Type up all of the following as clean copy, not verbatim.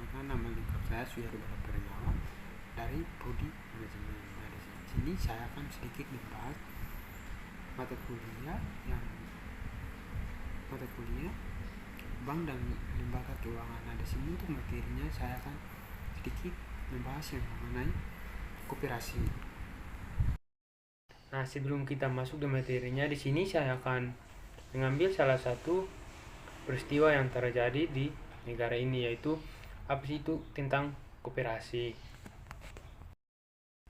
Perkenalkan, nama lengkap saya Suyari Balapriawan dari Prodi Manajemen. Nah, di sini saya akan sedikit membahas mata kuliah bank dan lembaga keuangan. Nah, di sini untuk materinya saya akan sedikit membahas yang mengenai koperasi. Nah, sebelum kita masuk ke materinya, di sini saya akan mengambil salah satu peristiwa yang terjadi di negara ini, yaitu apa sih itu tentang koperasi.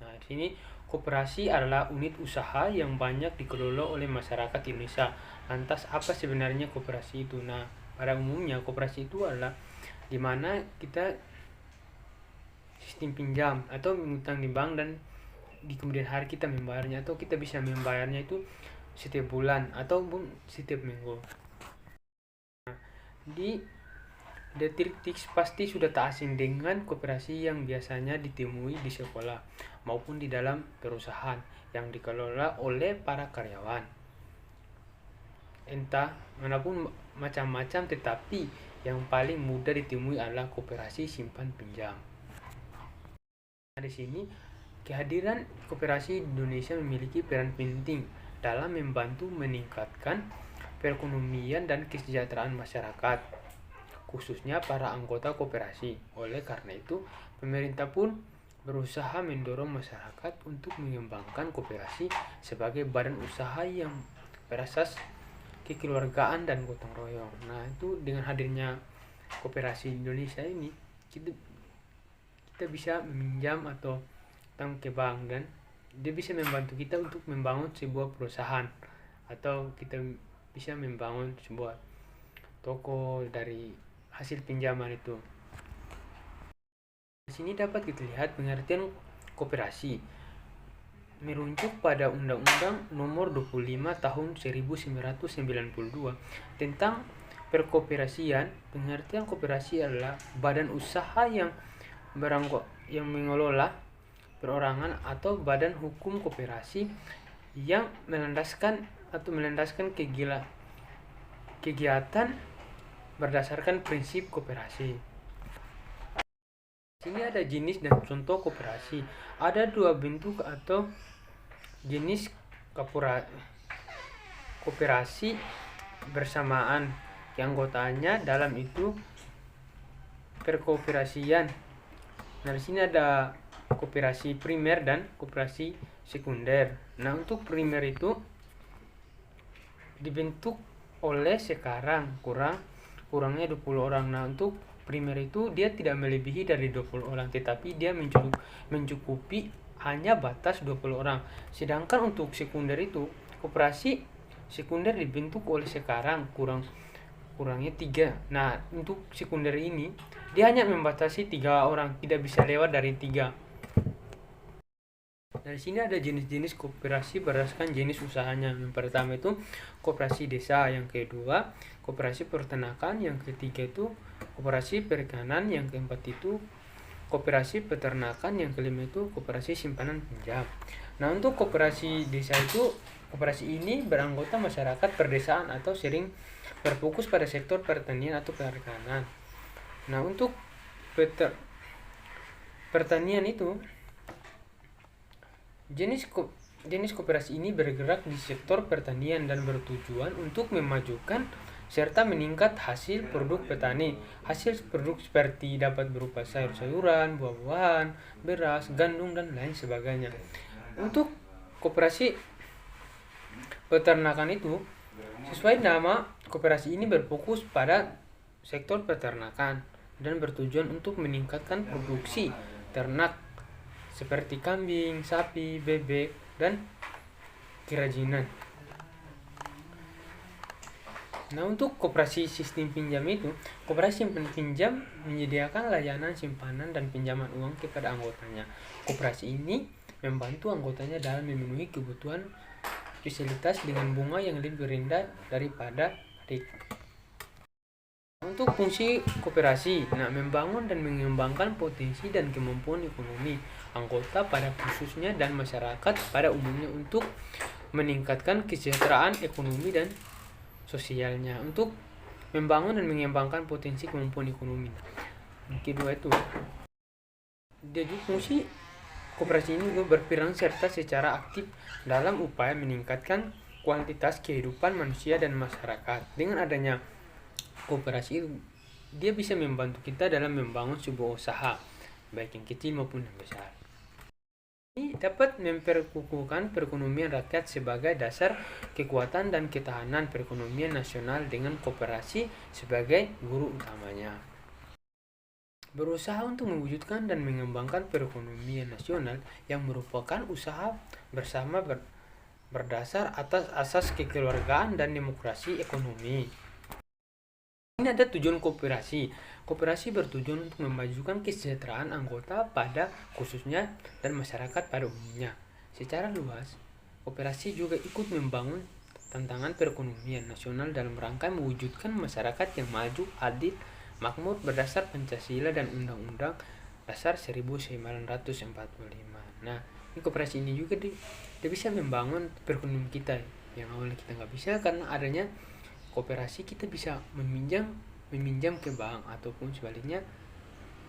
Nah, di sini koperasi adalah unit usaha yang banyak dikelola oleh masyarakat Indonesia. Lantas apa sebenarnya koperasi itu? Nah, pada umumnya koperasi itu adalah di mana kita sistem pinjam atau mengutang di bank dan di kemudian hari kita membayarnya, atau kita bisa membayarnya itu setiap bulan ataupun setiap minggu. Nah, di detik pasti sudah tak asing dengan koperasi yang biasanya ditemui di sekolah maupun di dalam perusahaan yang dikelola oleh para karyawan. Entah manapun macam-macam, tetapi yang paling mudah ditemui adalah koperasi simpan pinjam. Nah, di sini kehadiran koperasi di Indonesia memiliki peran penting dalam membantu meningkatkan perekonomian dan kesejahteraan masyarakat, khususnya para anggota koperasi. Oleh karena itu, pemerintah pun berusaha mendorong masyarakat untuk mengembangkan koperasi sebagai badan usaha yang berasas kekeluargaan dan gotong royong. Nah, itu dengan hadirnya koperasi Indonesia ini, kita bisa meminjam atau utang ke bank, dan dia bisa membantu kita untuk membangun sebuah perusahaan, atau kita bisa membangun sebuah toko dari hasil pinjaman itu. Di sini dapat kita lihat pengertian koperasi merujuk pada Undang-Undang Nomor 25 Tahun 1992 tentang perkoperasian. Pengertian koperasi adalah badan usaha yang mengelola perorangan atau badan hukum koperasi yang melandaskan kegiatan berdasarkan prinsip koperasi. Sini ada jenis dan contoh koperasi. Ada dua bentuk atau jenis koperasi bersamaan yang anggotanya dalam itu perkoperasian. Nah, di sini ada koperasi primer dan koperasi sekunder. Nah, untuk primer itu dibentuk oleh sekarang kurangnya 20 orang. Nah, untuk primer itu dia tidak melebihi dari 20 orang, tetapi dia mencukupi hanya batas 20 orang. Sedangkan untuk sekunder itu, koperasi sekunder dibentuk oleh sekarang kurangnya 3. Nah, untuk sekunder ini dia hanya membatasi 3 orang, tidak bisa lewat dari 3. Dari sini ada jenis-jenis koperasi berdasarkan jenis usahanya. Yang pertama itu koperasi desa, yang kedua koperasi peternakan, yang ketiga itu koperasi perikanan, yang keempat itu koperasi peternakan, yang kelima itu koperasi simpanan pinjam. Nah, untuk koperasi desa itu, koperasi ini beranggota masyarakat perdesaan atau sering berfokus pada sektor pertanian atau perikanan. Nah, untuk pertanian itu, jenis koperasi ini bergerak di sektor pertanian dan bertujuan untuk memajukan serta meningkat hasil produk petani. Hasil produk seperti dapat berupa sayur-sayuran, buah-buahan, beras, gandum, dan lain sebagainya. Untuk koperasi peternakan itu, sesuai nama, koperasi ini berfokus pada sektor peternakan dan bertujuan untuk meningkatkan produksi ternak seperti kambing, sapi, bebek, dan kerajinan. Nah, untuk koperasi sistem pinjam itu, koperasi simpan pinjam menyediakan layanan simpanan dan pinjaman uang kepada anggotanya. Koperasi ini membantu anggotanya dalam memenuhi kebutuhan fasilitas dengan bunga yang lebih rendah daripada RIK. Untuk fungsi koperasi, membangun dan mengembangkan potensi dan kemampuan ekonomi anggota pada khususnya dan masyarakat pada umumnya untuk meningkatkan kesejahteraan ekonomi dan sosialnya. Untuk membangun dan mengembangkan potensi kemampuan ekonomi. kedua itu dia juga fungsi koperasi ini juga berperan serta secara aktif dalam upaya meningkatkan kualitas kehidupan manusia dan masyarakat. Dengan adanya koperasi, dia bisa membantu kita dalam membangun sebuah usaha, baik yang kecil maupun yang besar. Ini dapat memperkukuhkan perekonomian rakyat sebagai dasar kekuatan dan ketahanan perekonomian nasional dengan koperasi sebagai guru utamanya. Berusaha untuk mewujudkan dan mengembangkan perekonomian nasional yang merupakan usaha bersama berdasar atas asas kekeluargaan dan demokrasi ekonomi. Ini ada tujuan koperasi. Koperasi bertujuan untuk memajukan kesejahteraan anggota pada khususnya dan masyarakat pada umumnya. Secara luas, koperasi juga ikut membangun tantangan perekonomian nasional dalam rangka mewujudkan masyarakat yang maju, adil, makmur berdasar Pancasila dan Undang-Undang Dasar 1945. Nah, ini koperasi ini juga dia bisa membangun perekonomian kita yang awalnya kita nggak bisa. Karena adanya koperasi kita bisa meminjam ke bank, ataupun sebaliknya,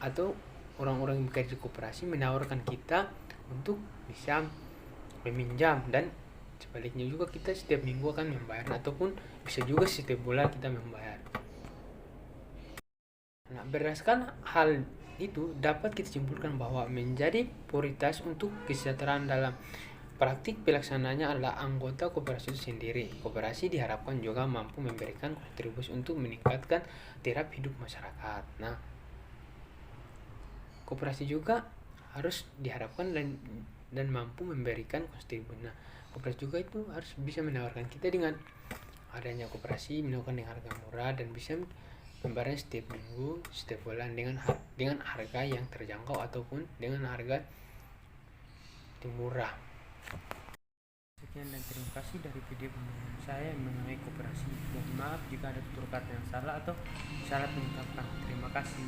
atau orang-orang yang bekerja di koperasi menawarkan kita untuk bisa meminjam, dan sebaliknya juga kita setiap minggu akan membayar, ataupun bisa juga setiap bulan kita membayar. Nah, berdasarkan hal itu dapat kita simpulkan bahwa menjadi prioritas untuk kesejahteraan dalam praktik pelaksananya adalah anggota koperasi itu sendiri. Koperasi diharapkan juga mampu memberikan kontribusi untuk meningkatkan taraf hidup masyarakat. Nah, koperasi juga harus diharapkan dan mampu memberikan kontribusi. Nah, koperasi juga itu harus bisa menawarkan kita dengan adanya koperasi, menawarkan dengan harga murah dan bisa membayar setiap minggu, setiap bulan dengan harga yang terjangkau ataupun dengan harga yang murah. Sekian dan terima kasih dari video pembahasan saya mengenai koperasi. Mohon maaf jika ada tutur kata yang salah atau salah mengucapkan. Terima kasih.